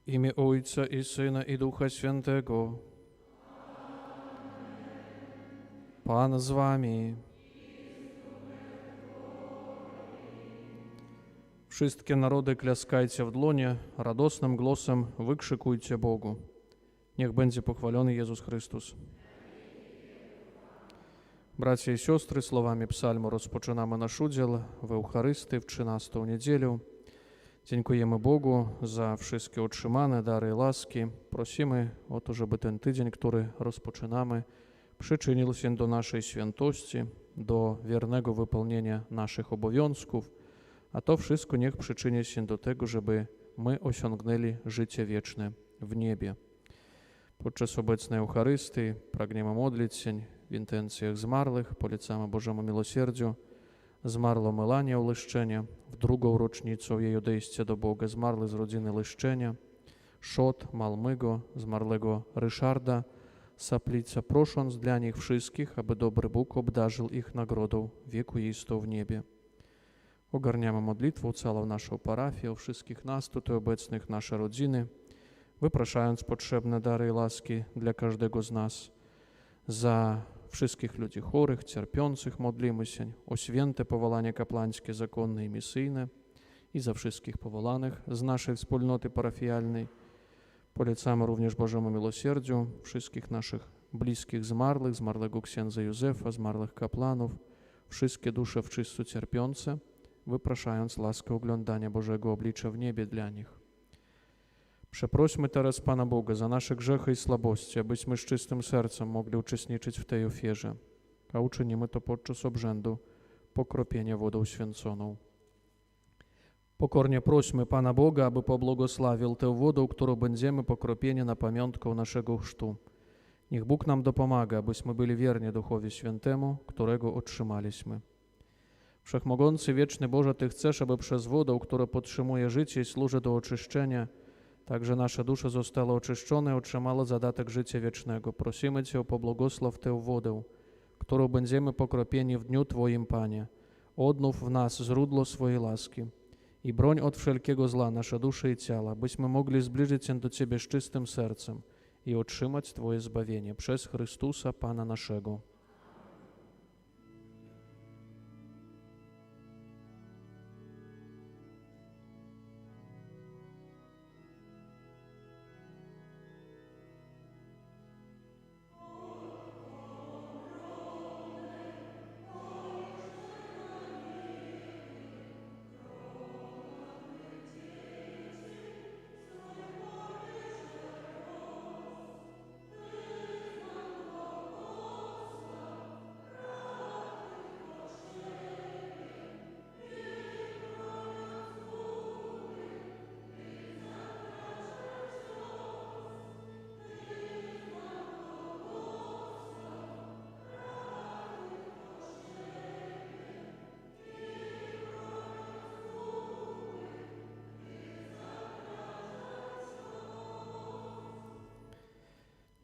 imię Ojca i Syna i Ducha Świętego. Pan z wami. Wszystkie narody klaskajcie w dłonie, radosnym głosem wykrzykujcie Bogu. Niech będzie pochwalony Jezus Chrystus. Bracia i siostry, słowami psalmu rozpoczynamy nasz udział w Eucharystii w 13 niedzielę. Dziękujemy Bogu za wszystkie otrzymane dary i łaski. Prosimy o to, żeby ten tydzień, który rozpoczynamy, przyczynił się do naszej świętości, do wiernego wypełnienia naszych obowiązków, a to wszystko niech przyczyni się do tego, żeby my osiągnęli życie wieczne w niebie. Podczas obecnej Eucharystii pragniemy modlić się w intencjach zmarłych, polecamy Bożemu miłosierdziu zmarłą Elanie Oleszczenia w drugą rocznicę jej odejścia do Boga, zmarły z rodziny Leszczenia, Szot, Malmygo, zmarłego Ryszarda Saplica, prosząc dla nich wszystkich, aby dobry Bóg obdarzył ich nagrodą wiekuistą w niebie. Ogarniamy modlitwą całą naszą parafię, o wszystkich nas tutaj obecnych, nasze rodziny, wypraszając potrzebne dary i łaski dla każdego z nas. Za wszystkich ludzi chorych, cierpiących modlimy się o święte powołanie kapłańskie, zakonne i misyjne i za wszystkich powołanych z naszej wspólnoty parafialnej. Polecamy również Bożemu miłosierdziu wszystkich naszych bliskich zmarłych, zmarłego księdza Józefa, zmarłych kapłanów, wszystkie dusze w czysto cierpiące, wypraszając laskę oglądania Bożego oblicza w niebie dla nich. Przeprośmy teraz Pana Boga za nasze grzechy i słabości, abyśmy z czystym sercem mogli uczestniczyć w tej ofierze, a uczynimy to podczas obrzędu pokropienia wodą święconą. Pokornie prośmy Pana Boga, aby pobłogosławił tę wodę, którą będziemy pokropieni na pamiątkę naszego chrztu. Niech Bóg nam dopomaga, abyśmy byli wierni Duchowi Świętemu, którego otrzymaliśmy. Wszechmogący, wieczny Boże, Ty chcesz, aby przez wodę, która podtrzymuje życie i służy do oczyszczenia, także nasze dusze zostały oczyszczone i otrzymały zadatek życia wiecznego. Prosimy Cię o pobłogosław tę wodę, którą będziemy pokropieni w dniu Twoim, Panie. Odnów w nas źródło swojej łaski i broń od wszelkiego zła nasze dusze i ciała, byśmy mogli zbliżyć się do Ciebie z czystym sercem i otrzymać Twoje zbawienie przez Chrystusa, Pana naszego.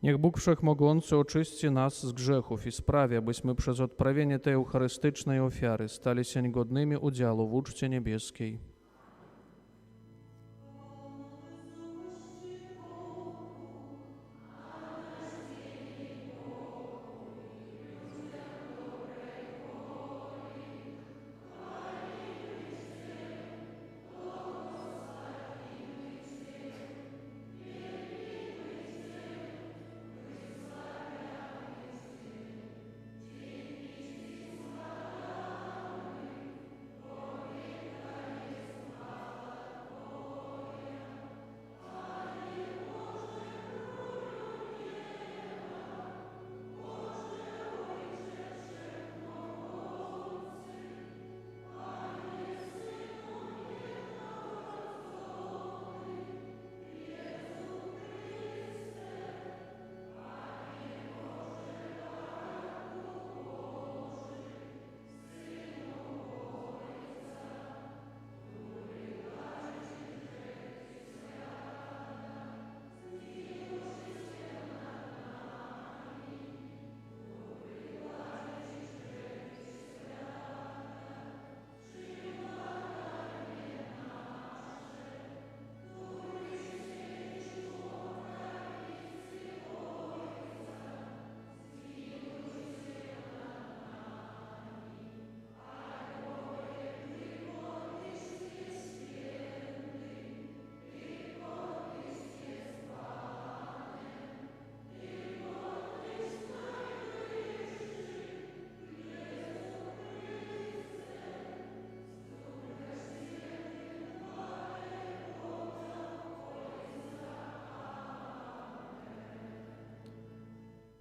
Niech Bóg Wszechmogący oczyści nas z grzechów i sprawi, abyśmy przez odprawienie tej eucharystycznej ofiary stali się godnymi udziału w uczcie niebieskiej.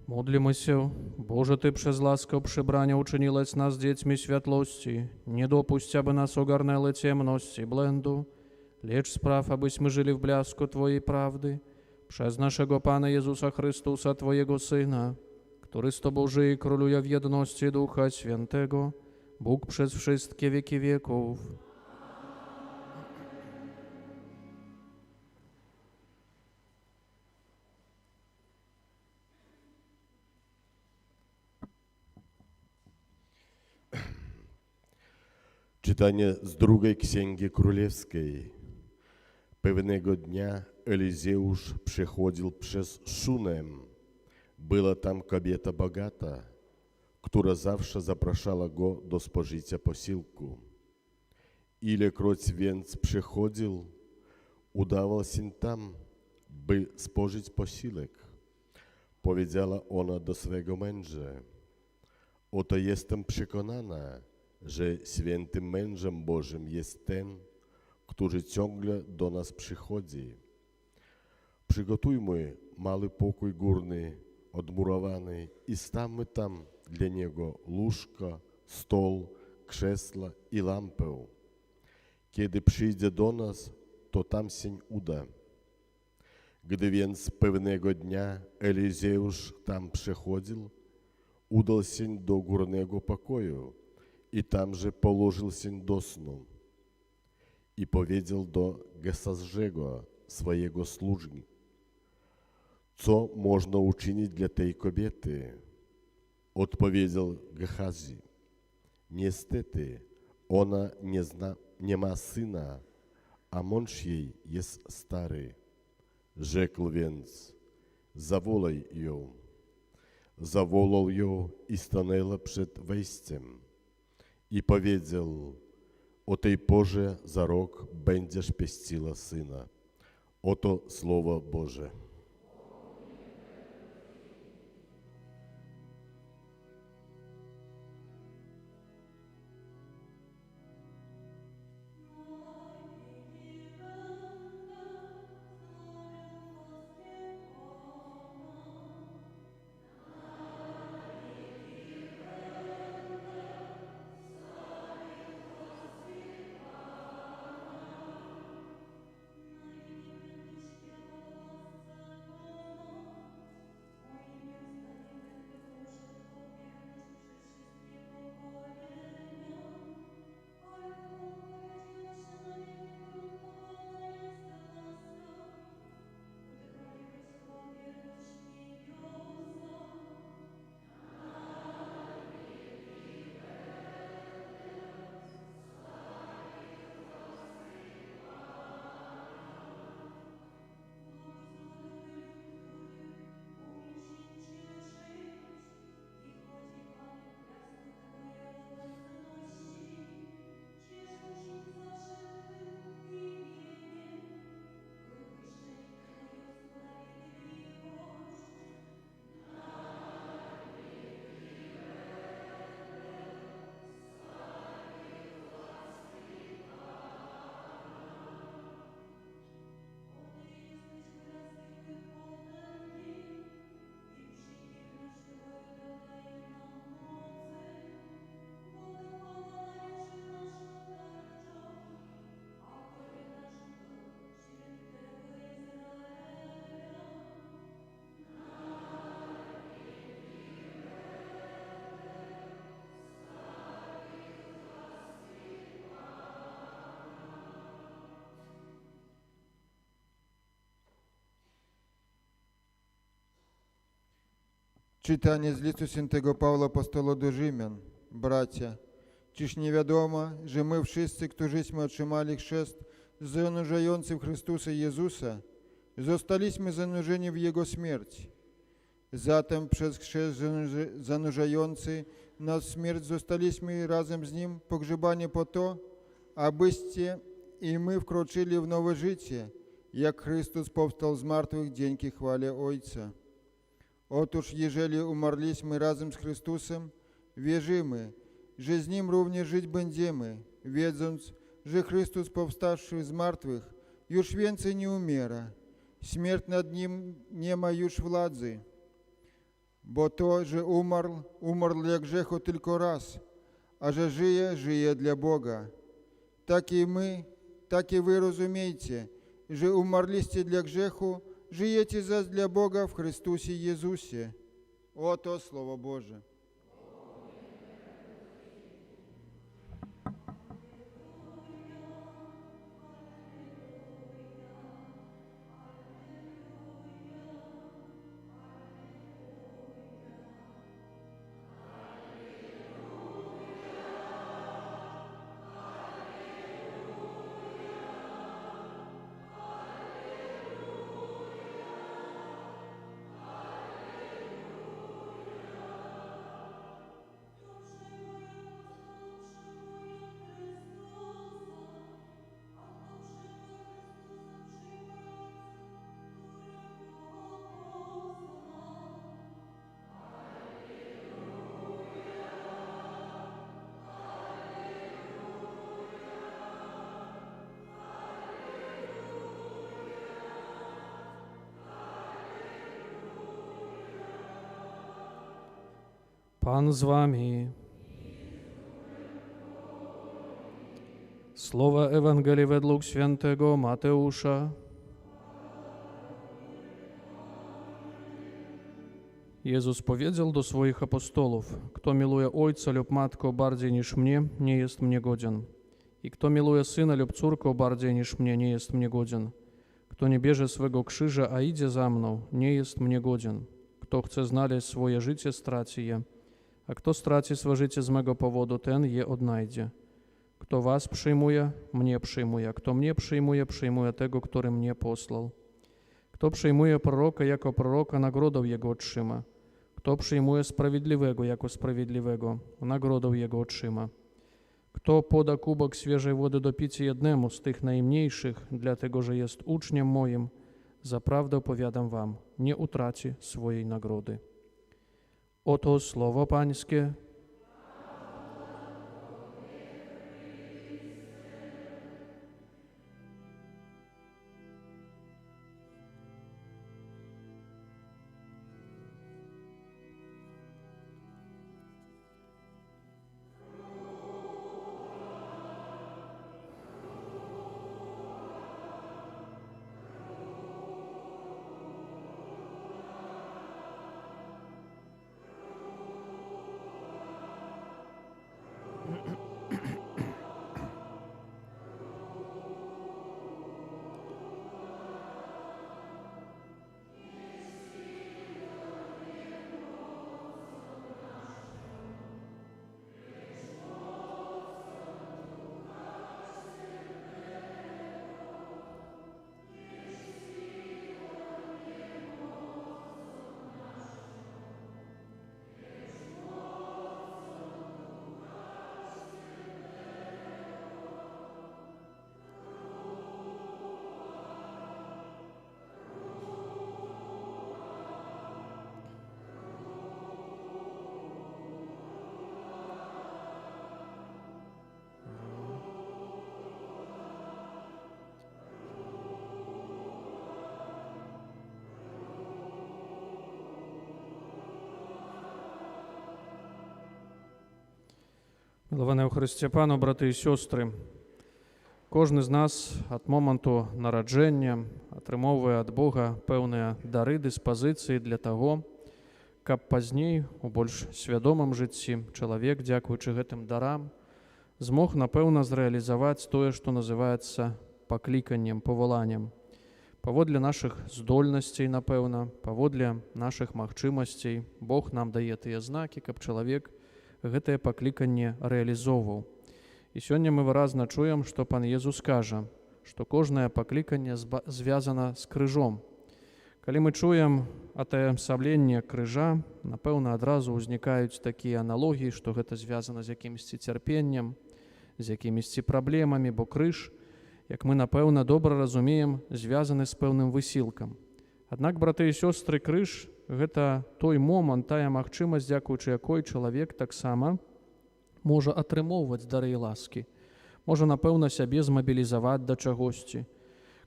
Módlmy się, Boże, Ty przez laskę przybrania uczyniłeś nas dziećmi światłości. Nie dopuść, aby nas ogarnęły ciemności błędu, lecz spraw, abyśmy żyli w blasku Twojej prawdy. Przez naszego Pana Jezusa Chrystusa, Twojego Syna, który z Tobą żyje i króluje w jedności Ducha Świętego, Bóg przez wszystkie wieki wieków. Czytanie z drugiej Księgi Królewskiej. Pewnego dnia Elizeusz przechodził przez Szunem. Była tam kobieta bogata, która zawsze zapraszała go do spożycia posiłku. Ilekroć więc przychodził, udawał się tam, by spożyć posiłek. Powiedziała ona do swego męża: oto jestem przekonana, że świętym mężem Bożym jest ten, który ciągle do nas przychodzi. Przygotujmy mały pokój górny, odmurowany i stawmy tam dla niego łóżko, stol, krzesła i lampę. Kiedy przyjdzie do nas, to tam się uda. Gdy więc pewnego dnia Elizeusz tam przechodził, udał się do górnego pokoju i tamże położył się do snu. I powiedział do Gehaziego, swojego sługi: co można uczynić dla tej kobiety? Odpowiedział Gehazi: niestety, ona nie ma syna, a mąż jej jest stary. Rzekł więc: zawołaj ją. Zawołał ją i stanęła przed wejściem. I powiedział: o tej porze za rok będziesz pieściła syna. Oto Słowo Boże. Czytanie z listu świętego Pawła apostola do Rzymian. Bracia, czyż nie wiadomo, że my wszyscy, którzyśmy otrzymali chrzest zanurzający w Chrystusa Jezusa, zostaliśmy zanurzeni w Jego śmierć. Zatem przez chrzest zanurzający nas w śmierć zostaliśmy razem z Nim pogrzebani po to, abyście i my wkroczyli w nowe życie, jak Chrystus powstał z martwych dzięki chwale Ojca. Otóż jeżeli umarliśmy razem z Chrystusem, wierzymy, że z Nim również żyć będziemy, wiedząc, że Chrystus powstawszy z martwych już więcej nie umiera. Śmierć nad Nim nie ma już władzy. Бо то же умер для греху tylko raz, a że żyje dla Boga. Tak i wy rozumiecie, że umarliście dla grzechu, żyjecie zaś dla Boga w Chrystusie Jezusie. Oto Słowo Boże. Pan z wami. Słowa Ewangelii według świętego Mateusza. Jezus powiedział do swoich apostolów: Kto miluje ojca lub matkę bardziej niż mnie, nie jest mnie godzien. I kto miluje syna lub córkę bardziej niż mnie, nie jest mnie godzien. Kto nie bierze swego krzyża, a idzie za mną, nie jest mnie godzien. Kto chce znaleźć swoje życie, straci je. A kto straci swoje życie z mego powodu, ten je odnajdzie. Kto was przyjmuje, mnie przyjmuje. Kto mnie przyjmuje, przyjmuje tego, który mnie posłał. Kto przyjmuje proroka jako proroka, nagrodę jego otrzyma. Kto przyjmuje sprawiedliwego jako sprawiedliwego, nagrodę jego otrzyma. Kto poda kubek świeżej wody do picia jednemu z tych najmniejszych, dlatego że jest uczniem moim, zaprawdę opowiadam wam, nie utraci swojej nagrody. Oto słowo Pańskie. Миловане у Христі Пану, брати і сестри, кожен з нас від моменту народження отримовує від Бога певні дари, диспозиції для того, каб пазней у больш свядомым жыцці чалавек, дзякуючы гэтым дарам, змог, напэўна, зрэалізаваць тое, што называецца пакліканнем, паваланнем. Паводле нашых здольнасцей, напэўна, паводле нашых магчымасцей, Бог нам дае тыя знакі, каб чалавек гэтае пакліканне рэалізоўваў. І сёння мы выразна чуем, што Пан Езус кажа, што кожнае пакліканне звязана з крыжом. Калі мы чуем атаемсаўленне крыжа, напэўна, адразу ўзнікаюць такія аналогіі, што гэта звязана з якімсьці цярпеннем, з якімісьці праблемамі, бо крыж, як мы, напэўна, добра разумеем, звязаны з пэўным высілкам. Аднак, браты і сёстры, крыж – гэта той момант, тая магчымасць, дзякуючы якой чалавек таксама можа атрымоўваць дары і ласкі, можа, напэўна, сябе змабілізаваць да чагосьці.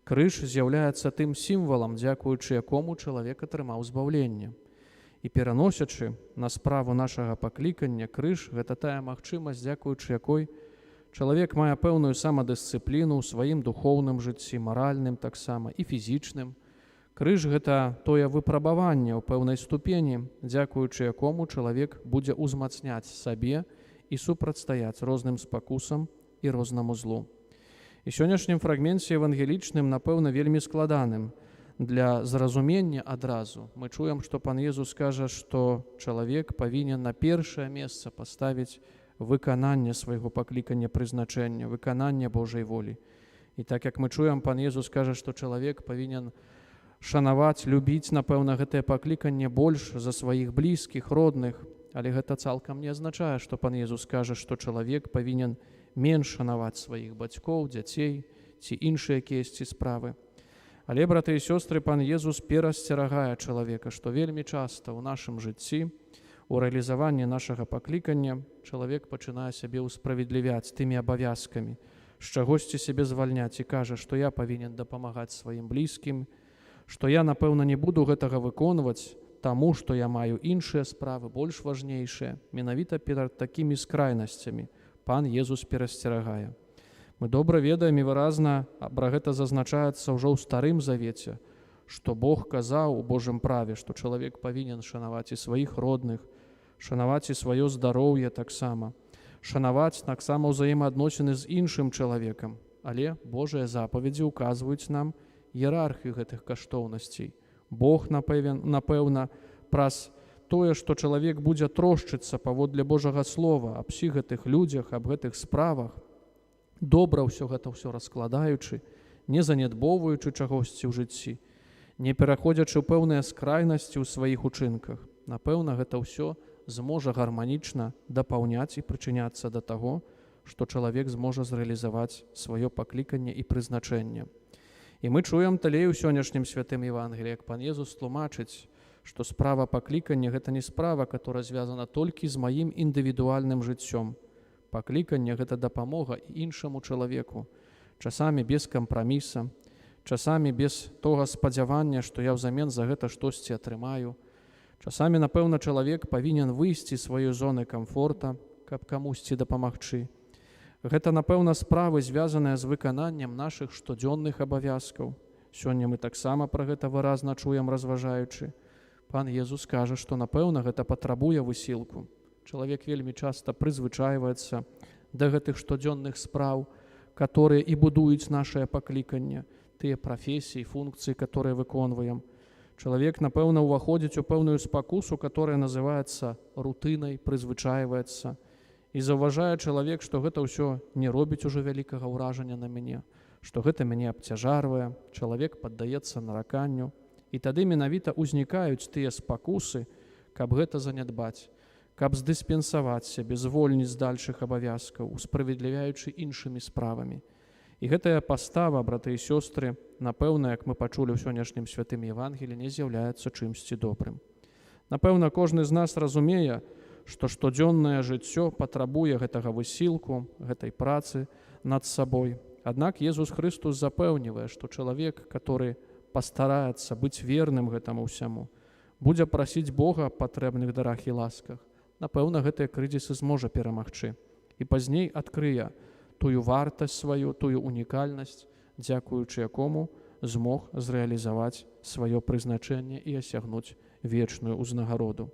Крыж з'яўляецца тым сімвалам, дзякуючы якому чалавек атрымаў збаўленне. І пераносячы на справу нашага паклікання крыж, гэта тая магчымасць, дзякуючы якой чалавек мае пэўную самадысцыпліну ў сваім духоўным жыцці, маральным таксама і фізічным. Крыж – гэта тое выпрабаванне ў пэўнай ступені, дзякуючы якому чалавек будзе ўзмацняць сабе і супрацьстаяць розным спакусам і рознаму злу. І сённяшнім фрагменце евангелічным, напэўна, вельмі складаным. Для зразумення адразу мы чуем, што пан Езус кажа, што чалавек павінен на першае месца паставіць выкананне свайго паклікання прызначэння, выкананне Божай волі. І так як мы чуем, пан Езус кажа, што чалавек павінен шанаваць, любіць, напэўна, гэтае пакліканне больш за сваіх блізкіх, родных, але гэта цалкам не азначае, што пан Езус кажа, што чалавек павінен менш шанаваць сваіх бацькоў, дзяцей ці іншыя якіясьці справы. Але, браты і сёстры, пан Езус перасцерагае чалавека, што вельмі часта ў нашым жыцці, у рэалізаванні нашага паклікання чалавек пачынае сябе ўсправедлівяць тымі абавязкамі, з чагосьці сябе звальняць і кажа, што я павінен дапамагаць сваім блізкім, што я, напэўна, не буду гэтага выконваць, таму, што я маю іншыя справы, больш важнейшыя. Менавіта перад такімі скрайнасцямі пан Езус перасцерагае. Мы добра ведаем і выразна пра гэта зазначаецца ўжо ў Старым Завеце, што Бог казаў у Божым праве, што чалавек павінен шанаваць і сваіх родных, шанаваць і сваё здароўе таксама, шанаваць таксама ўзаемаадносіны з іншым чалавекам. Але Божыя запаведзі ўказваюць нам іерархію гэтых каштоўнасцей. Бог, напэўна, праз тое, што чалавек будзе трошчыцца паводле Божага Слова аб усіх гэтых людзях, аб гэтых справах, добра ўсё раскладаючы, не занядбоўваючы чагосьці ў жыцці, не пераходзячы ў пэўныя скрайнасці ў сваіх учынках. Напэўна, гэта ўсё зможа гарманічна дапаўняць і прычыняцца да таго, што чалавек зможа зрэалізаваць сваё пакліканне і прызначэнне. І мы чуем далей у сённяшнім святым Евангеліі, як пан Езус тлумачыць, што справа паклікання – гэта не справа, которая звязана толькі з маім індывідуальным жыццём. Пакліканне – гэта дапамога іншаму чалавеку, часамі без кампраміса, часамі без того спадзявання, што я ўзамен за гэта штосьці атрымаю. Часамі, напэўна, чалавек павінен выйсці з сваёй зоны камфорта, каб камусьці дапамагчы. Гэта, напэўна, справы, звязаныя з выкананнем нашых штодзённых абавязкаў. Сёння мы таксама пра гэта выразна чуем, разважаючы. Пан Езус кажа, што, напэўна, гэта патрабуе высілку. Чалавек вельмі часта прызвычайваецца да гэтых штодзённых спраў, которые і будуюць нашае пакліканне, тыя прафесіі, функцыі, которые выконваем. Чалавек, напэўна, уваходзіць у пэўную спакусу, которая называецца рутынай, прызвычайваецца. І заўважае чалавек, што гэта ўсё не робіць ужо вялікага ўражання на мяне, што гэта мяне абцяжарвае, чалавек паддаецца нараканню. І тады менавіта ўзнікаюць тыя спакусы, каб гэта занядбаць, каб здыспенсаваць сябе, звольніць з дальшых абавязкаў, усправедливаючы іншымі справамі. І гэтая пастава, браты і сёстры, напэўна, як мы пачулі ў сённяшнім святым Евангелі, не з'яўляецца чымсьці добрым. Напэўна, кожны з нас разумее, што штодзённае жыццё патрабуе гэтага высілку, гэтай працы над сабой. Аднак Езус Хрыстус запэўнівае, што чалавек, который пастараецца быць верным гэтаму ўсяму, будзе прасіць Бога патрэбных дарах і ласках, напэўна, гэтыя крызісы зможа перамагчы і пазней адкрые тую вартасць сваю, тую унікальнасць, дзякуючы якому змог зрэалізаваць сваё прызначэнне і асягнуць вечную ўзнагароду.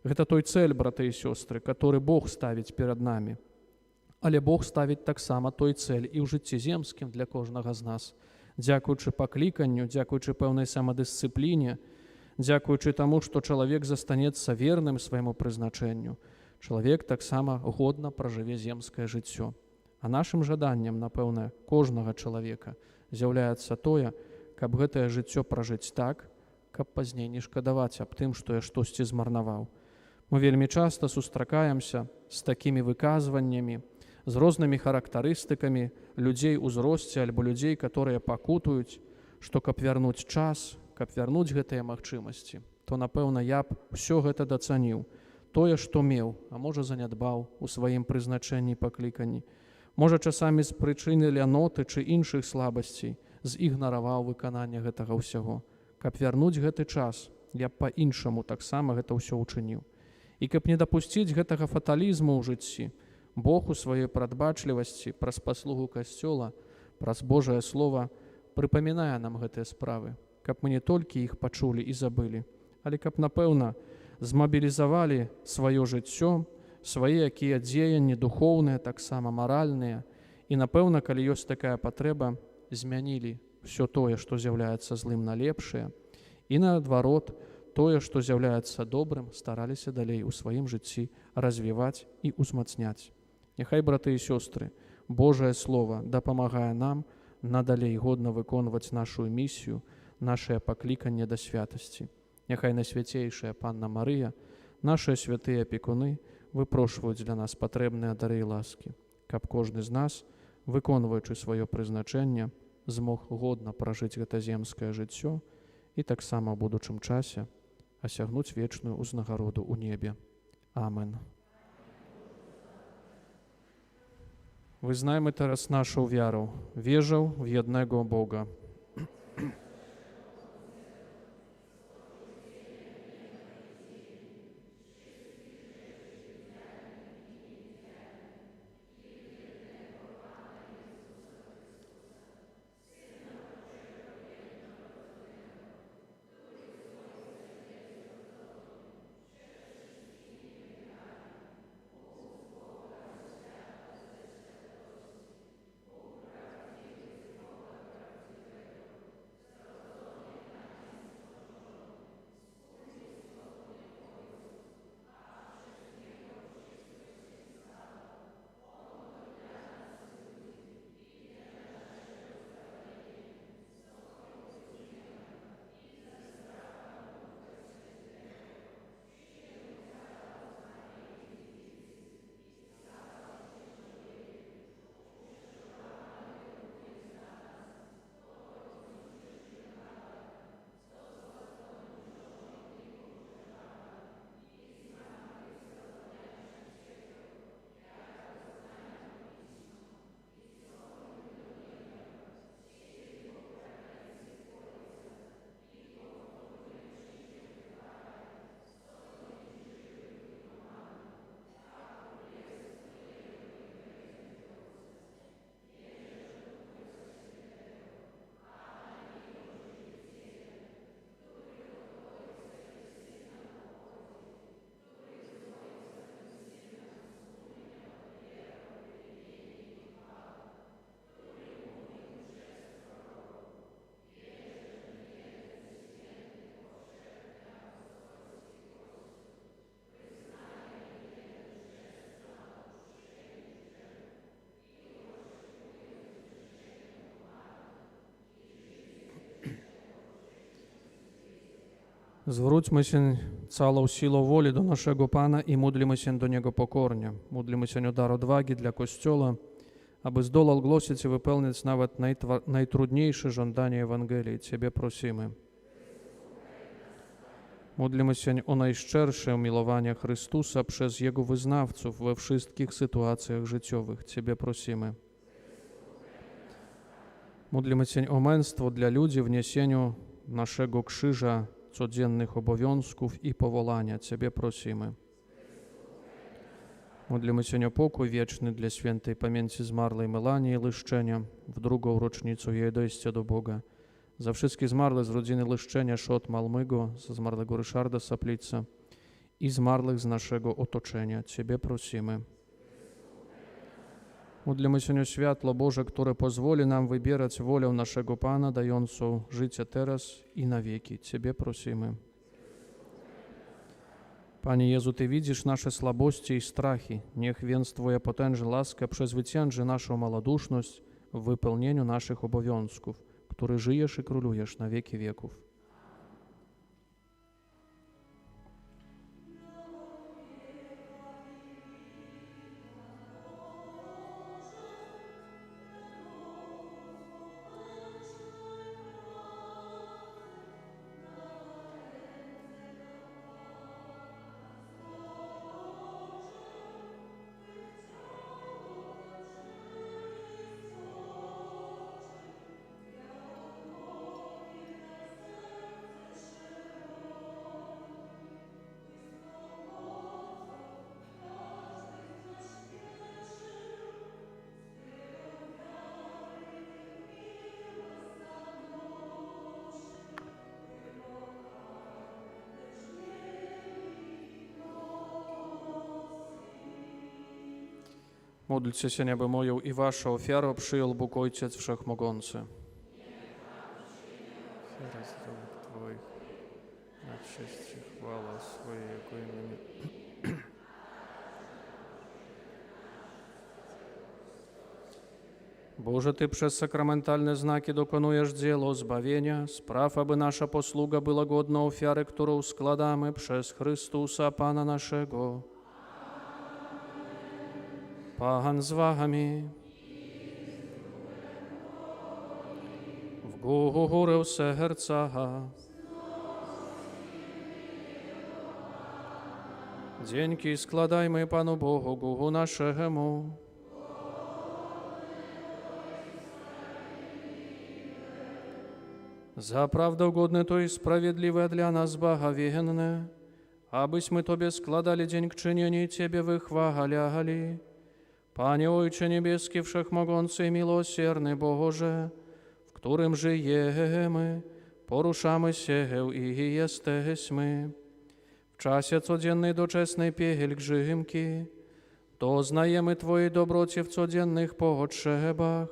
Гэта той цэль, браты і сёстры, который Бог ставіць перад намі. Але Бог ставіць таксама той цэль і ў жыцці земскім для кожнага з нас. Дзякуючы пакліканню, дзякуючы пэўнай самадысцыпліне, дзякуючы таму, што чалавек застанецца верным свайму прызначэнню, чалавек таксама годна пражыве земскае жыццё. А нашым жаданнем, напэўна, кожнага чалавека з'яўляецца тое, каб гэтае жыццё пражыць так, каб пазней не шкадаваць аб тым, што я штосьці змарнаваў. Мы вельмі часта сустракаемся з такімі выказваннямі, з рознымі характарыстыкамі людзей у ўзросце альбо людзей, которые пакутуюць, што каб вярнуць час, каб вярнуць гэтыя магчымасці, то, напэўна, я б усё гэта дацаніў, тое, што меў, а можа занядбаў у сваім прызначэнні і пакліканні. Можа, часамі з прычыны ляноты ці іншых слабасцей зігнараваў выкананне гэтага ўсяго. Каб вярнуць гэты час, я б па-іншаму таксама гэта ўсё ўчыніў. І каб не дапусціць гэтага фаталізму ў жыцці, Бог у сваёй прадбачлівасці праз паслугу Касцёла, праз Божае Слова прыпамінае нам гэтыя справы, каб мы не толькі іх пачулі і забылі, але каб, напэўна, змабілізавалі сваё жыццё, свае якія дзеянні духоўныя, таксама маральныя, і, напэўна, калі ёсць такая патрэба, змянілі ўсё тое, што з'яўляецца злым на лепшае, і наадварот, тое, што з'яўляецца добрым, стараліся далей у сваім жыцці развіваць і ўзмацняць. Няхай, браты і сёстры, Божае Слова дапамагае нам надалей годна выконваць нашу місію, нашае пакліканне да святасці. Няхай Найсвяцейшая Панна Марыя, нашыя святыя апекуны выпрошваюць для нас патрэбныя дары і ласкі, каб кожны з нас, выконваючы сваё прызначэнне, змог годна пражыць гэта земскае жыццё і таксама ў будучым часе асягнуць вечную ўзнагароду ў небе. Амен. Wyznajmy teraz naszą wiarę. Wierzę w jednego Boga. Zwróćmy się całą siłą woli do naszego Pana i módlmy się do Niego pokornie. Módlmy się o dar odwagi dla Kościoła, aby zdolał głosić i wypełnić nawet najtrudniejsze żądania Ewangelii. Ciebie prosimy. Módlmy się o najszczersze umiłowanie Chrystusa przez Jego wyznawców we wszystkich sytuacjach życiowych. Ciebie prosimy. Módlmy się o męstwo dla ludzi w niesieniu naszego krzyża, codziennych obowiązków i powołania. Ciebie prosimy. Módlmy się o pokój wieczny dla świętej pamięci zmarłej Melanii Lyszczenia w drugą rocznicę jej dojścia do Boga. Za wszystkie zmarłe z rodziny Lyszczenia, Szot Malmygo, za zmarłego Ryszarda Saplica i zmarłych z naszego otoczenia. Ciebie prosimy. Módlmy się o światło Boże, które pozwoli nam wybierać wolę naszego Pana, dającą życie teraz i na wieki. Ciebie prosimy. Panie Jezu, Ty widzisz nasze słabości i strachy. Niech więc Twoja potężna łaska przezwycięży naszą maloduszność w wypełnieniu naszych obowiązków, który żyjesz i królujesz na wieki wieków. Módlcie się, nieby moją i waszą ofiarę przyjął Bóg Ojciec Wszechmogący. Teraz dróg Twoich, na cześć i chwała swojego imienia. Boże, Ty przez sakramentalne znaki dokonujesz dzieło zbawienia, spraw, aby nasza posługa była godna ofiary, którą składamy przez Chrystusa Pana naszego. Pan z wami. W górę serca. Dzięki składajmy Panu Bogu naszemu. За правдогодне то и справедливое для нас благовенное, абысь мы Тобе складали dziękczynienie Ciebie wychwalali. Panie Ojcze Niebieski, Wszechmogący i Miłosierny Boże, w którym żyjemy, poruszamy się i jesteśmy. W czasie codziennej doczesnej pielgrzymki doznajemy Twojej dobroci w codziennych potrzebach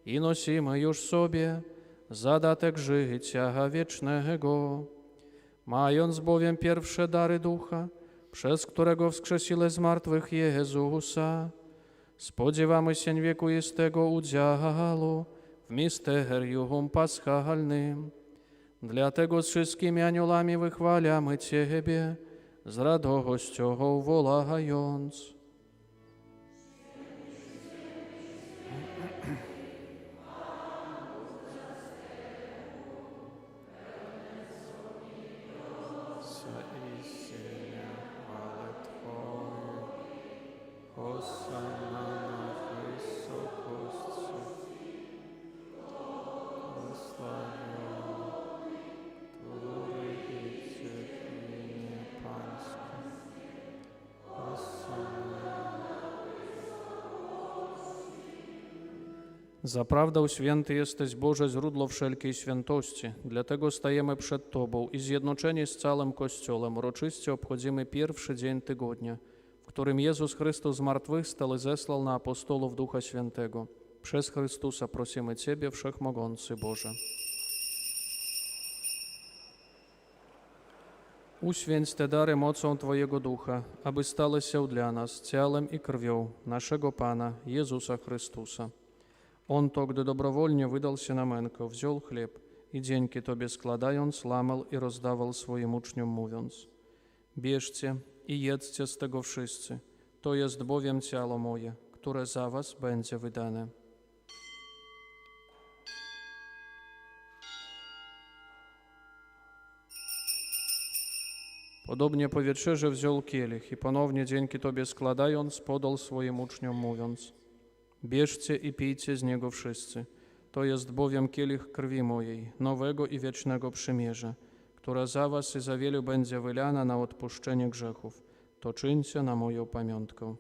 i nosimy już sobie zadatek życia wiecznego. Mając bowiem pierwsze dary Ducha, przez którego wskrzesile z martwych Jezusa, spodziewamy się wiekuistego udziału w misterium paschalnym. Dlatego z wszystkimi aniołami wychwalamy Ciebie, z radością wołając. Zaprawdę święty jesteś Boże, źródło wszelkiej świętości. Dlatego stajemy przed Tobą i zjednoczeni z całym Kościołem uroczyście obchodzimy pierwszy dzień tygodnia, w którym Jezus Chrystus zmartwychwstał i zesłał na apostołów Ducha Świętego. Przez Chrystusa prosimy Ciebie, Wszechmogący Boże. Uświęć te dary mocą Twojego Ducha, aby stały się dla nas ciałem i krwią naszego Pana Jezusa Chrystusa. On to, gdy dobrowolnie wydał się na mękę, wziął chleb i dzięki Tobie składając, łamał i rozdawał swoim uczniom, mówiąc: bierzcie i jedzcie z tego wszyscy, to jest bowiem ciało moje, które za was będzie wydane. Podobnie po wieczerzy wziął kielich i ponownie dzięki Tobie składając, podał swoim uczniom, mówiąc: bierzcie i pijcie z niego wszyscy. To jest bowiem kielich krwi mojej, nowego i wiecznego przymierza, która za was i za wielu będzie wylana na odpuszczenie grzechów. To czyńcie na moją pamiątkę.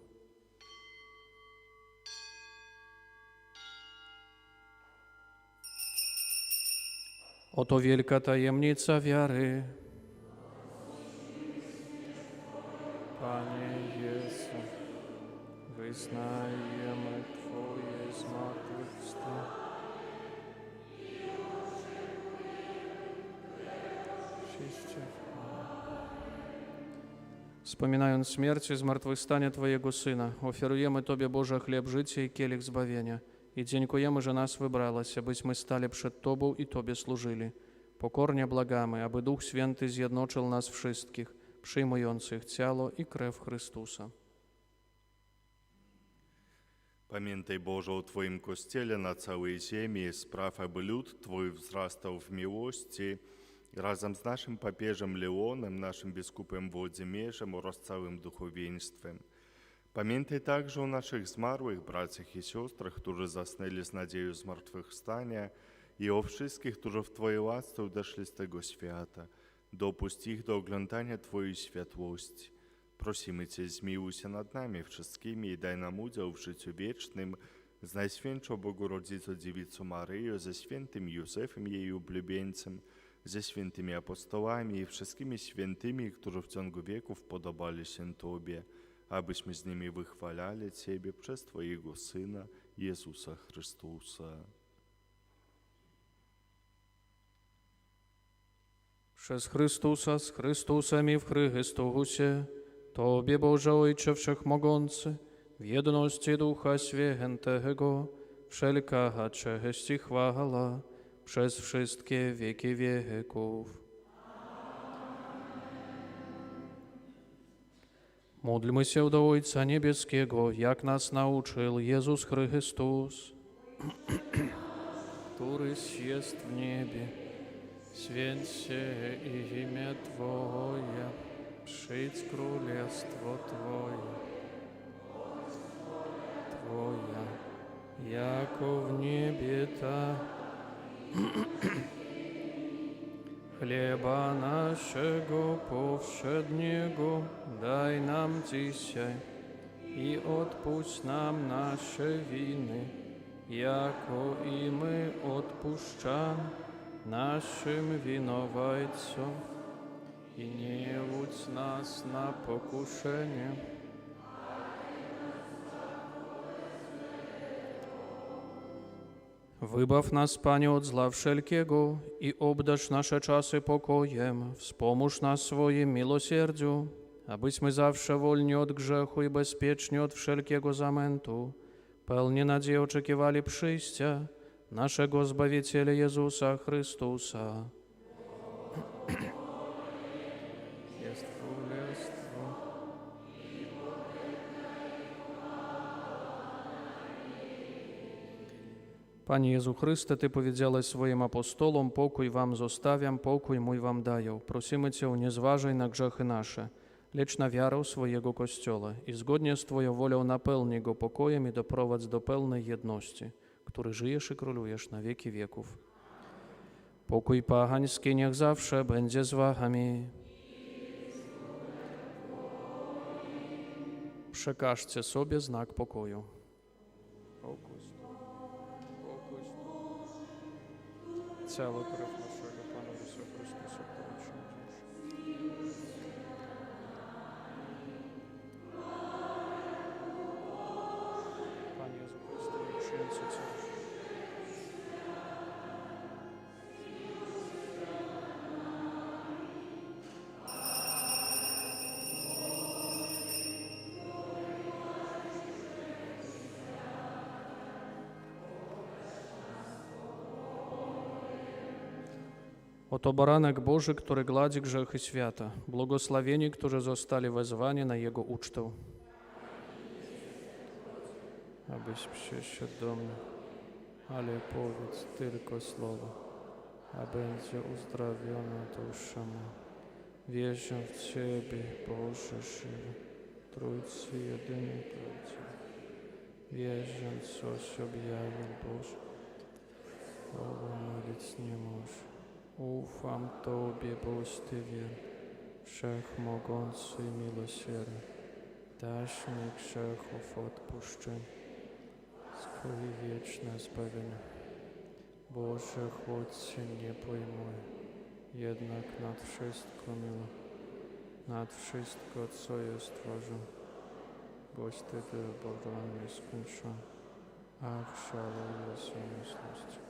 Oto wielka tajemnica wiary. Panie Jezu, wyznajemy Twoje zmartwychwstanie. Wspominając śmierć i zmartwychwstanie Twojego Syna, ofiarujemy Tobie, Boże, chleb życia i kielich zbawienia i dziękujemy, że nas wybrałeś, abyśmy stali przed Tobą i Tobie służyli. Pokornie błagamy, aby Duch Święty zjednoczył nas wszystkich, przyjmujących ciało i krew Chrystusa. Pamiętaj, Boże, o Twoim Kościele na całej ziemi i spraw, aby lud Twój wzrastał w miłości razem z naszym papieżem Leonem, naszym biskupem Włodzimierzem oraz całym duchowieństwem. Pamiętaj także o naszych zmarłych braciach i siostrach, którzy zasnęli z nadzieją zmartwychwstania i o wszystkich, którzy w Twojej łasce odeszli z tego świata. Dopuść ich do oglądania Twojej światłości. Prosimy Cię, zmiłuj się nad nami wszystkimi i daj nam udział w życiu wiecznym z Najświętszą Bogorodzicą Dziewicą Maryją, ze świętym Józefem, jej ulubieńcem, ze świętymi apostołami i wszystkimi świętymi, którzy w ciągu wieków podobali się Tobie, abyśmy z nimi wychwalali Ciebie przez Twojego Syna, Jezusa Chrystusa. Przez Chrystusa, z Chrystusem i w Chrystusie, Tobie, Boże Ojcze Wszechmogący, w jedności Ducha Świętego, wszelka cześć i chwała przez wszystkie wieki wieków. Módlmy się do Ojca Niebieskiego, jak nas nauczył Jezus Chrystus, któryś jest w niebie. Święć się imię Twoje, przyjdź królestwo Twoje, jako w niebie tak. Chleba naszego powszedniego daj nam dzisiaj i odpuść nam nasze winy, jako i my odpuszczamy naszym winowajcom. I nie wódź nas na pokuszenie, wybaw nas, Panie, od zła wszelkiego i obdarz nasze czasy pokojem. Wspomóż nas swoim miłosierdziu, abyśmy zawsze wolni od grzechu i bezpieczni od wszelkiego zamętu, pełni nadziei oczekiwali przyjścia naszego Zbawiciela Jezusa Chrystusa. Jest królestwo. Panie Jezu Chryste, Ty powiedziałeś swoim apostolom, pokój wam zostawiam, pokój mój wam daję. Prosimy Cię, nie zważaj na grzechy nasze, lecz na wiarę swojego Kościoła i zgodnie z Twoją wolą napełnij go pokojem i doprowadź do pełnej jedności, który żyjesz i królujesz na wieki wieków. Pokój pachański niech zawsze będzie z wami. Przekażcie sobie znak pokoju. Ciało krew naszego Pana Jezusa Chrystusa, który przyjdzie. Panie Jezu Chryste, przyjęcie Cię. Oto baranek Boży, który gładzi grzechy świata. Błogosławieni, którzy zostali wezwani na Jego ucztę. Abyś przyszedł do mnie, ale powiedz tylko słowo, a będzie uzdrowiona dusza moja. Wierzę w Ciebie, Boże żywy, Trójcy jedyny prawdziwy. Wierzę, coś objawił Boże, słowo mylić nie może. Ufam Tobie, boś Ty wierny, Wszechmogący i miłosierny. Dasz mi grzechów odpuszczenie, swoje wieczne zbawienie. Boże, choć się nie pojmuję, jednak nad wszystko miło, nad wszystko, co jest stworzone, boś Ty wyborem nieskończony. Ach, szaleję z umysłości.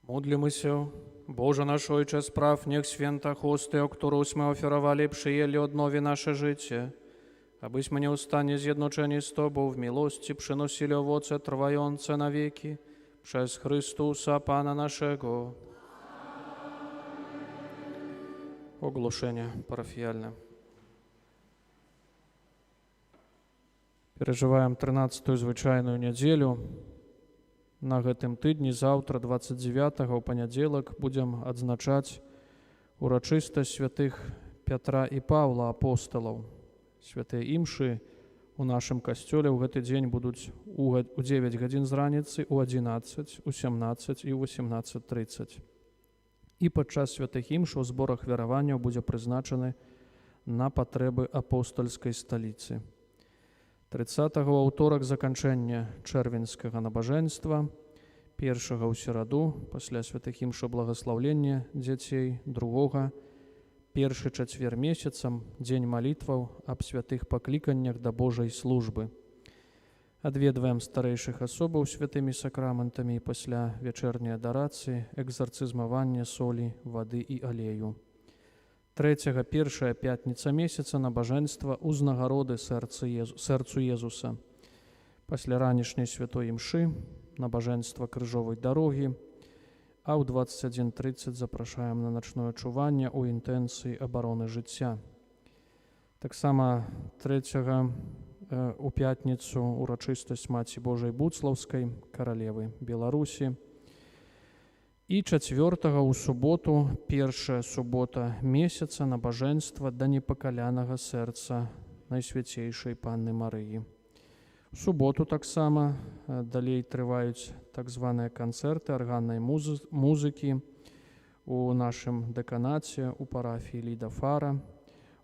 Módlimy Boże nasz Ojcze spraw, niech święta chusty, o którąśmy ofiarowali, przyjęli od nowi nasze życie, abyśmy nieustannie zjednoczeni z Tobą w miłości przynosili owoce trwające na wieki przez Chrystusa Pana naszego. Ogłoszenie parafialne. Перажываем 13-ю звычайную нядзелю. На гэтым тыдні заўтра, 29-го, ў панядзелак, будзем адзначаць урачыстасць святых Пятра і Паўла, апосталаў. Святыя імшы у нашым касцёле ў гэты дзень будуць у 9 гадзін з раніцы, у 11, у 17 і ў 18:30. І падчас святых імш у зборах вераванняў будзе прызначаны на патрэбы апостольскай сталіцы. 30-го ў аўторак заканчэння чэрвеньскага набажэнства, 1-го ў сераду, пасля святых імшу благаслаўлення дзяцей, 2-го, першы чацвер месяцам, дзень малітваў аб святых пакліканнях да Божай службы. Адведваем старэйшых асобаў святымі сакраментамі і пасля вечэрняй адарацыі, экзарцызмавання солі, вады і алею. 3-го, першая пятніца месяца, набажэнства ўзнагароды сэрцу Езуса. Пасля ранішняй святой імшы, набажэнства крыжовай дарогі, а ў 21:30 запрашаем на начное чуванне ў інтэнцыі абароны жыцця. Таксама 3-го у пятніцу урачыстасць Маці Божай Буцлаўскай, каралевы Беларусі. І 4-го ў суботу, першая субота месяца, набажэнства да непакалянага сэрца Найсвяцейшай Панны Марыі. У суботу таксама далей трываюць так званыя канцэрты арганнай музыкі у нашым дэканаце, у парафіі Ліда Фара.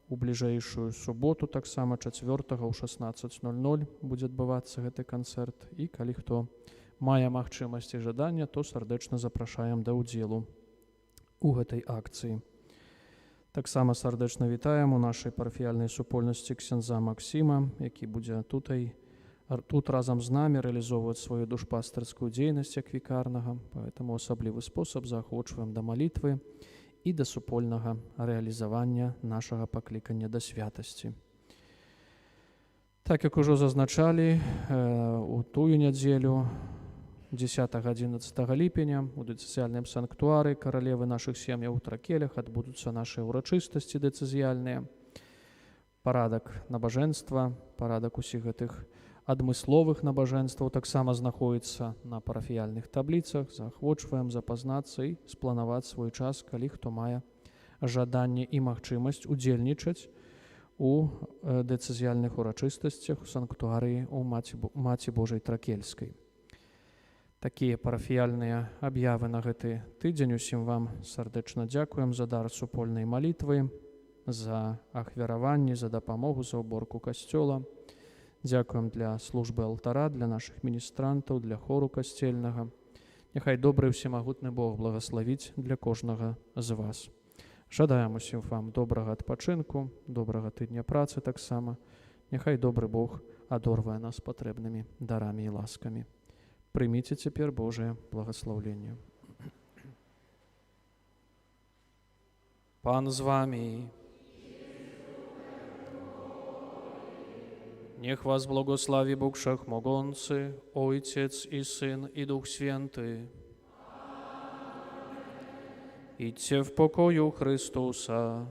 У бліжэйшую суботу таксама 4-го ў 16:00 будзе адбывацца гэты канцэрт. І калі хто мае магчымасць і жаданне, то сардэчна запрашаем да ўдзелу у гэтай акцыі. Таксама сардэчна вітаем у нашай парафіяльнай супольнасці ксяндза Максіма, які будзе тут разам з намі рэалізоўваць сваю душпастырскую дзейнасць як вікарнага, поэтому асаблівы спосаб заахвочваем да малітвы і да супольнага рэалізавання нашага паклікання да святасці. Так як ужо зазначалі, у тую нядзелю 10-11 ліпеня у дэцызіяльным санктуары каралевы нашых сем'яў у Тракелях адбудуцца нашыя ўрачыстасці дэцызіяльныя. Парадак набажэнства, парадак усіх гэтых адмысловых набажэнстваў таксама знаходзіцца на парафіяльных табліцах. Заахвочваем запазнацца і спланаваць свой час, калі хто мае жаданне і магчымасць удзельнічаць у дэцызіяльных урачыстасцях у санктуарыі у Маці Божай Тракельскай. Такія парафіяльныя аб'явы на гэты тыдзень. Усім вам сардэчна дзякуем за дар супольнай малітвы, за ахвяраванні, за дапамогу, за ўборку касцёла. Дзякуем для службы алтара, для нашых міністрантаў, для хору касцельнага. Няхай добры всемагутны Бог благаславіць для кожнага з вас. Жадаем усім вам добрага адпачынку, добрага тыдня працы таксама. Няхай добры Бог адорвае нас патрэбнымі дарамі і ласкамі. Прыміце цяпер Божае благаслаўленне. Пан з вамі. Niech was błogosławi Bóg Wszechmogący, Ojciec i Syn i Duch Święty. Idźcie w pokoju Chrystusa.